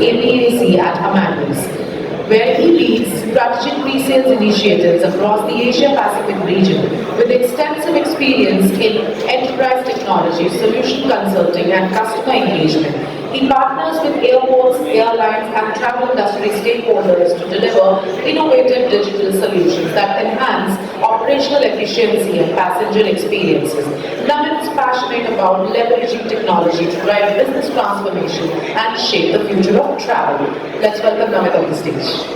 APAC at Amadeus, where he leads strategic pre-sales initiatives across the Asia-Pacific region with extensive experience in enterprise technology, solution consulting and customer engagement. He partners with airports, airlines and travel industry stakeholders to deliver innovative digital solutions that enhance operational efficiency and passenger experiences. Namit is passionate about leveraging technology to drive business transformation and shape the future of travel. Let's welcome Namit on the stage.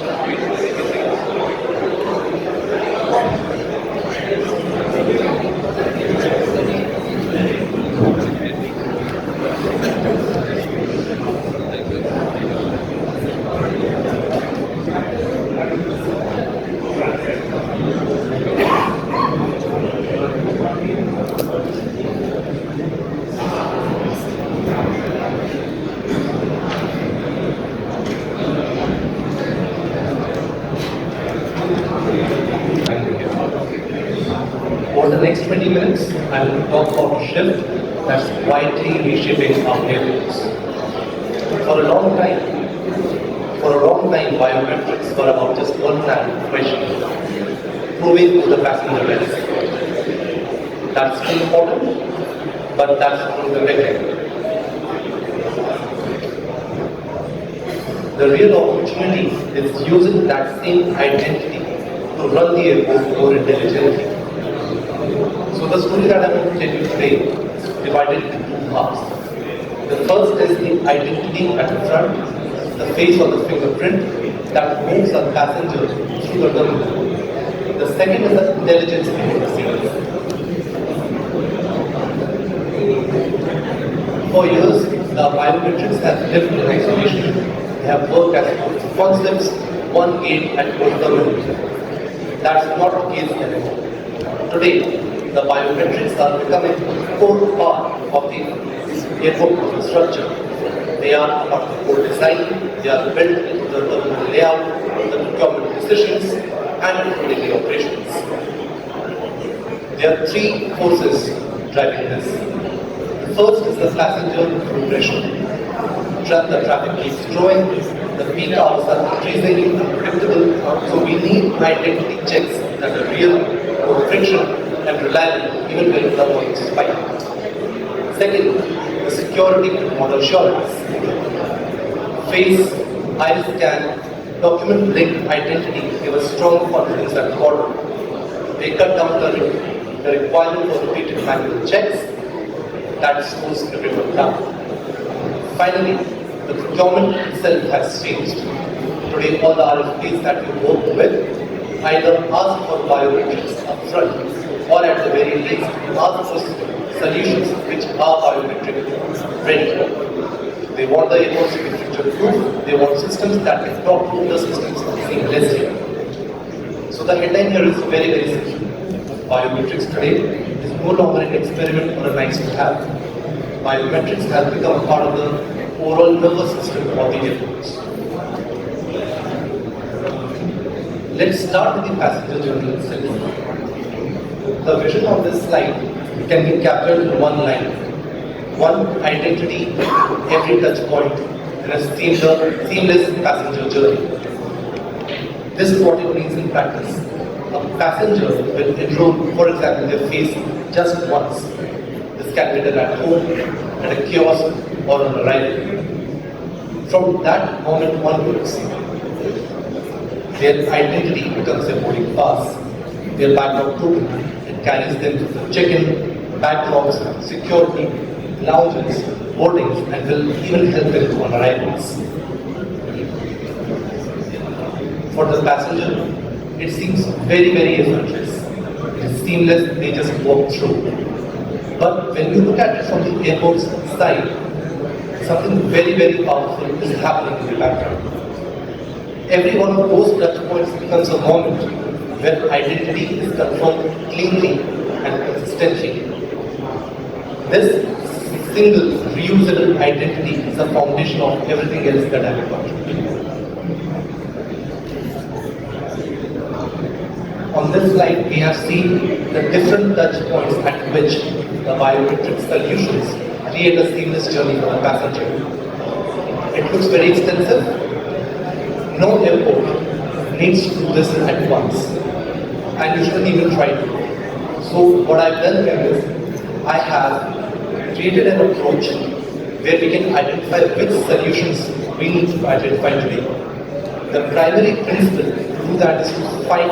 For the next 20 minutes, I will talk about a shift that's quietly reshaping our airports. For a long time, biometrics were about just one question, proving to the passenger risk. That's still important, but that's not the beginning. The real opportunity is using that same identity to run the airport more intelligently. So the story that I'm going to tell you today is divided into two parts. The first is the identity at the front, the face or the fingerprint that moves a passenger through the terminal. The second is the intelligence behind the scenes. For years, the biometrics have lived in isolation. They have worked as concepts, one gate at one terminal. That's not the case anymore. Today, the biometrics are becoming a core part of the airport infrastructure. They are a part of the core design, they are built into the terminal layout, the procurement decisions, and the daily operations. There are three forces driving this. The first is the passenger progression. The traffic keeps growing, the peak hours are increasingly unpredictable, so we need identity checks that are real, no friction, and reliable even when the volumes spike. Second, the security and model assurance. Face, iris scan, document-linked identity give us strong confidence at the border. They cut down the requirement for repeated manual checks. That slows everyone down. Finally, the procurement itself has changed. Today, all the RFPs that we work with either ask for biometrics upfront or at the very least ask for solutions which are biometric ready. They want the airports to be future-proof. They want systems that can talk to the systems seamlessly. So the headline here is very, very simple. Biometrics today is no longer an experiment or a nice to have. Biometrics has become a part of the overall nervous system of the airports. Let's start with the passenger journey itself. The vision of this slide can be captured in one line. One identity, every touch point, and a seamless passenger journey. This is what it means in practice. A passenger will enroll, for example, their face just once. This can be done at home, at a kiosk, or on arrival. From that moment onwards, their identity becomes their boarding pass, their background token. It carries them to the check-in, bag drops, security, lounges, boardings, and will even help them on arrivals. For the passenger, it seems very, very effortless. It is seamless, they just walk through. But when you look at it from the airport's side, something very, very powerful is happening in the background. Every one of those touch points becomes a moment where identity is confirmed cleanly and consistently. This single reusable identity is the foundation of everything else that I have got. On this slide, we have seen the different touch points at which the biometric solutions create a seamless journey for the passenger. It looks very extensive. No airport needs to do this at once, and you shouldn't even try to. So what I've done here is, I have created an approach where we can identify which solutions we need to identify today. The primary principle to do that is to find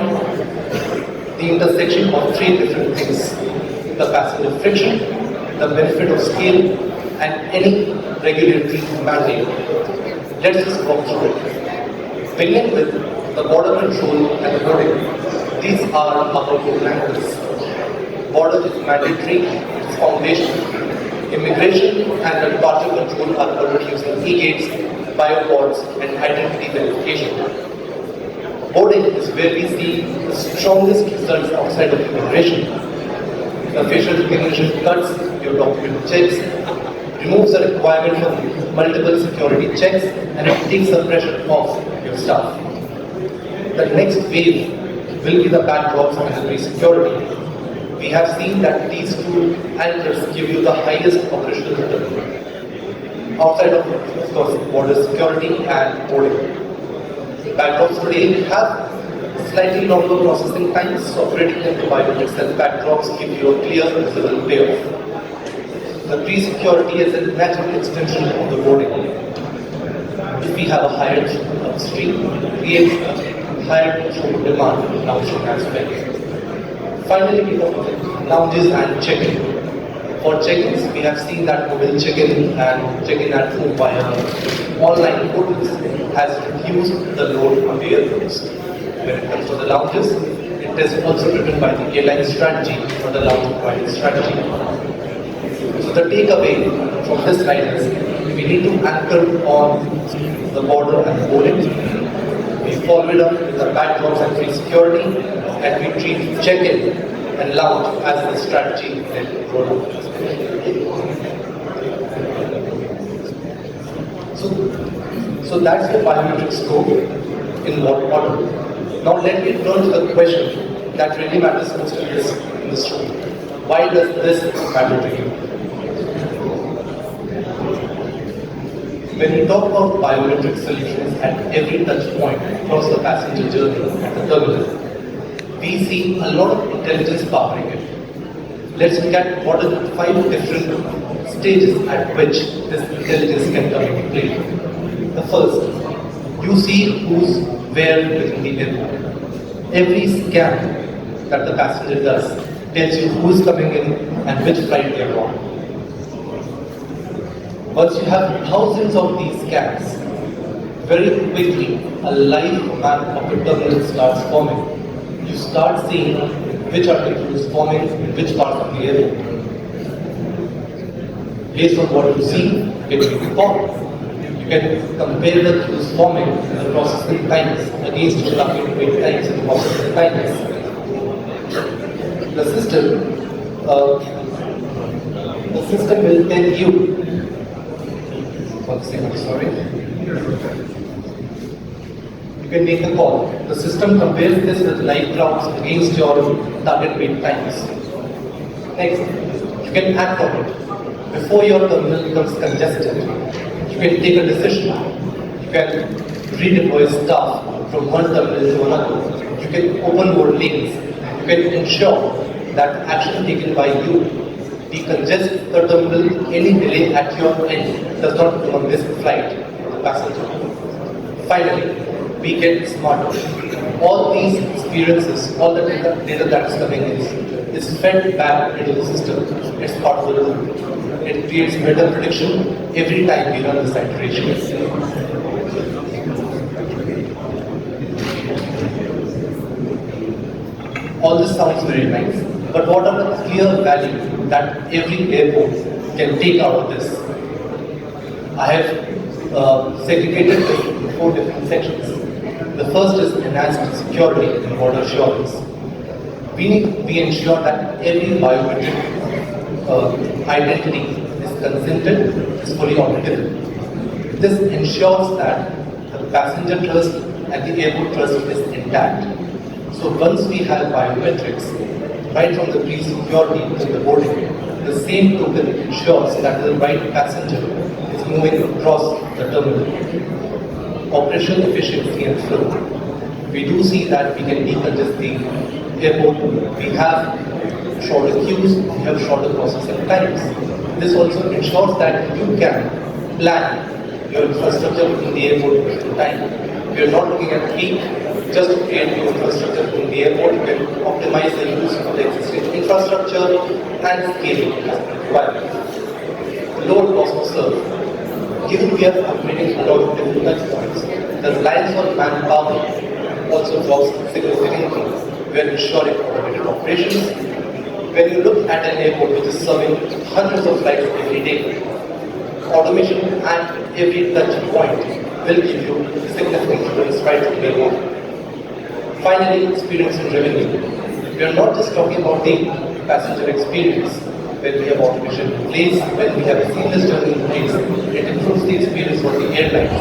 the intersection of three different things: the passenger friction, the benefit of scale, and any regulatory mandate. Let's just walk through it. Beginning with the border control and the boarding. These are our core anchors. Border is mandatory, it's foundational. Immigration and the departure control are already using e-gates, biopods, and identity verification. Boarding is where we see the strongest results outside of immigration. The facial recognition cuts your document checks, removes the requirement for multiple security checks, and it takes the pressure off your staff. The next wave will be the backdrops and the security. We have seen that these two anchors give you the highest operational return. Outside of course, border security and boarding. Backdrops today have slightly longer processing times, so operating in the biometrics and backdrops give you a clear, visible payoff. The pre-security is a natural extension of the boarding. If we have a higher upstream, create a higher demand downstream as well. Finally, we have lounges and check-in. For check-ins, we have seen that mobile check-in and check-in at home via online portals has reduced the load on the airports. When it comes to the lounges, it is also driven by the airline strategy or the lounge providing strategy. So the takeaway from this slide is we need to anchor on the border and the boarding. We follow it up with the backdrops and free security, and we treat check-in and lounge as the strategy that roll out. So that's the biometric scope in what order. Now let me turn to the question that really matters most in this room. Why does this matter to you? When we talk about biometric solutions at every touch point across the passenger journey at the terminal, we see a lot of intelligence powering it. Let's look at what are the 5 different stages at which this intelligence can come into play. The first, you see who's where within the airport. Every scan that the passenger does tells you who's coming in and which flight they're on. Once you have thousands of these scans, very quickly a live map of the terminal starts forming. You start seeing which are the queues forming in which part of the airport. Based on what you see, you can inform. You can compare the queues forming and the processing times against the target wait times and processing times. The system will tell you. One second, sorry. You can make a call. The system compares this with live crowds against your target wait times. Next, you can act on it. Before your terminal becomes congested, you can take a decision. You can redeploy staff from one terminal to another. You can open more lanes. You can ensure that action taken by you decongest the terminal. Any delay at your end does not go on this flight for the passenger. Finally, we get smarter. All these experiences, all the data that is coming in, is fed back into the system. It's part of the loop. It creates better prediction every time we run this iteration. All this sounds very nice, but what are the clear values that every airport can take out of this? I have segregated this into 4 different sections. The first is enhanced security and border assurance. We ensure that every biometric identity is consented, is fully auditable. This ensures that the passenger trust and the airport trust is intact. So once we have biometrics, right from the pre-security to the boarding, the same token ensures that the right passenger is moving across the terminal. Operational efficiency and flow. We do see that we can decongest the airport. We have shorter queues, we have shorter processing times. This also ensures that you can plan your infrastructure in the airport in time. We are not looking at peak just to create new infrastructure in the airport. We can optimize the use of the existing infrastructure and scale it as required. Lower cost to serve. Given we are upgrading a lot of different touch points, the reliance on manpower also drops significantly. We are ensuring automated operations. When you look at an airport which is serving hundreds of flights every day, automation at every touch point will give you significant returns right from day one. Finally, experience and revenue. We are not just talking about the passenger experience. When we have automation in place, when we have a seamless journey in place, it improves the experience for the airlines,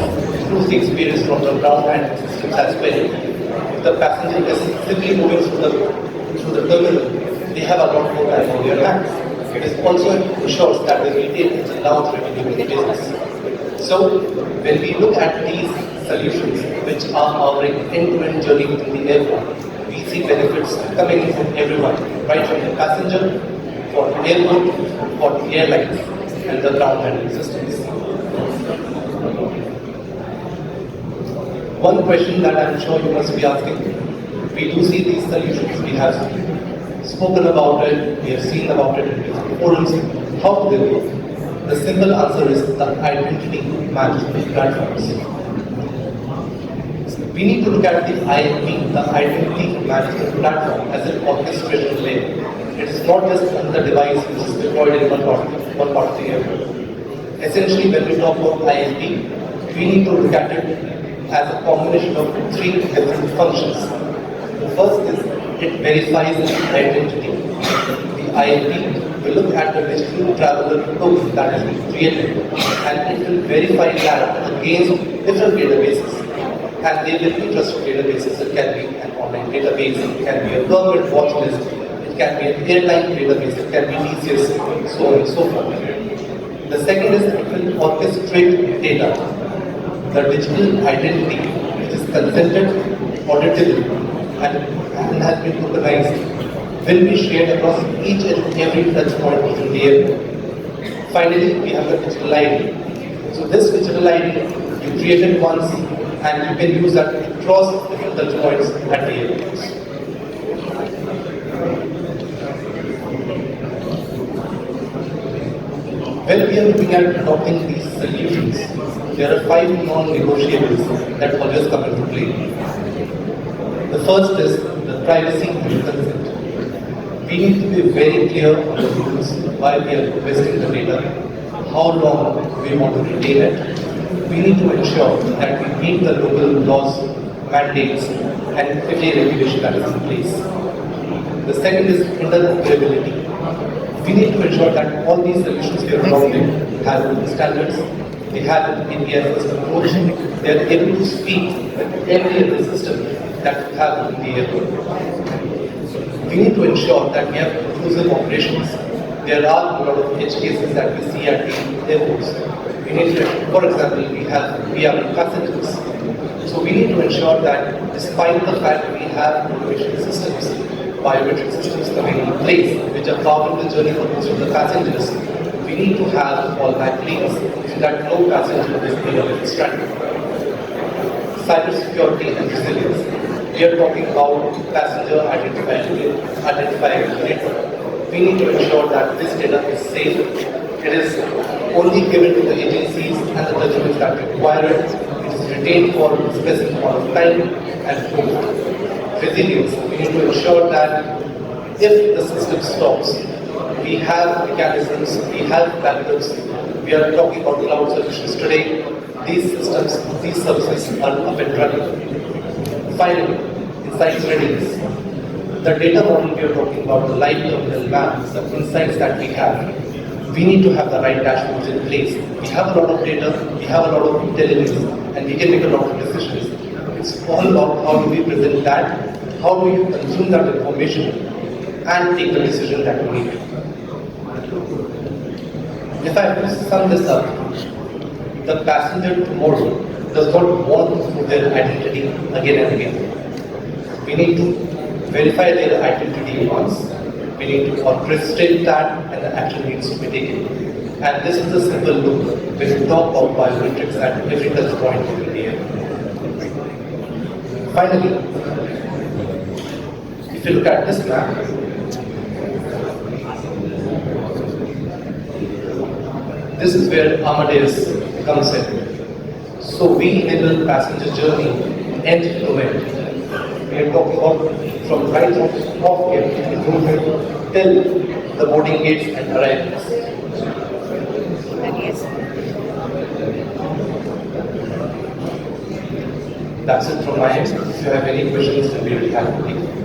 improves the experience from the ground handling systems as well. If the passenger is simply moving through the terminal, they have a lot more time on their hands. It also ensures that the retail is a large revenue in the business. So, when we look at these solutions which are offering end-to-end journey within the airport, we see benefits coming in from everyone, right from the passenger, for the airport, for the airlines, and the ground handling systems. One question that I'm sure you must be asking, we do see these solutions, we have spoken about it, we have seen about it in different forums, how do they work? The simple answer is the identity management platforms. We need to look at the IMP, the identity management platform, as an orchestration layer. It is not just another device which is deployed in one part of the airport. Essentially, when we talk about IMP, we need to look at it as a combination of three different functions. The first is it verifies identity. The IMP will look at the digital traveler token that has been created and it will verify that against different databases. And they will be trusted databases. It can be an online database, it can be a government watch list, it can be an airline database, it can be TCS, so on and so forth. The second is it will orchestrate data. The digital identity, which is consented, auditable, and has been tokenized, will be shared across each and every touch point within the airport. Finally, we have the digital ID. So this digital ID, you create it once, and you can use that across different touch points at the airports. When we are looking at adopting these solutions, there are 5 non-negotiables that always come into play. The first is the privacy and consent. We need to be very clear on the rules why we are requesting the data, how long we want to retain it. We need to ensure that we meet the local laws, mandates, and every regulation that is in place. The second is interoperability. We need to ensure that all these solutions we are adopting have standards, they have an API-first approach, they are able to speak with every other system that we have in the airport. We need to ensure that we have inclusive operations. There are a lot of edge cases that we see at the airports. We need to, for example, we have passengers. So we need to ensure that despite the fact we have automation systems, biometric systems coming in place, which are part of the journey for most of the passengers, we need to have fallback lanes so that no passenger is being a stranded. Cybersecurity and resilience. We are talking about passenger identifier network. We need to ensure that this data is safe. It is only given to the agencies and the judgments that require it. It is retained for a specific amount of time and both. Resilience. We need to ensure that if the system stops, we have mechanisms, we have backups. We are talking about cloud solutions today. These systems, these services are up and running. Finally, insights readiness. The data model we are talking about, the live terminal maps, the insights that we have, we need to have the right dashboards in place. We have a lot of data, we have a lot of intelligence, and we can make a lot of decisions. It's all about how do we present that, how do you consume that information, and take the decision that we need. If I have to sum this up, the passenger tomorrow does not want to prove their identity again and again. We need to verify their identity once. We need to orchestrate that, and the action needs to be taken. And this is the simple loop when we talk about biometrics at every touch point in the air. Finally, if you look at this map, this is where Amadeus comes in. So we enable passenger journey end to end. We are talking about from right off here improvement till the boarding gates and arrivals. That's it from my end. If you have any questions, we'll be really happy to take.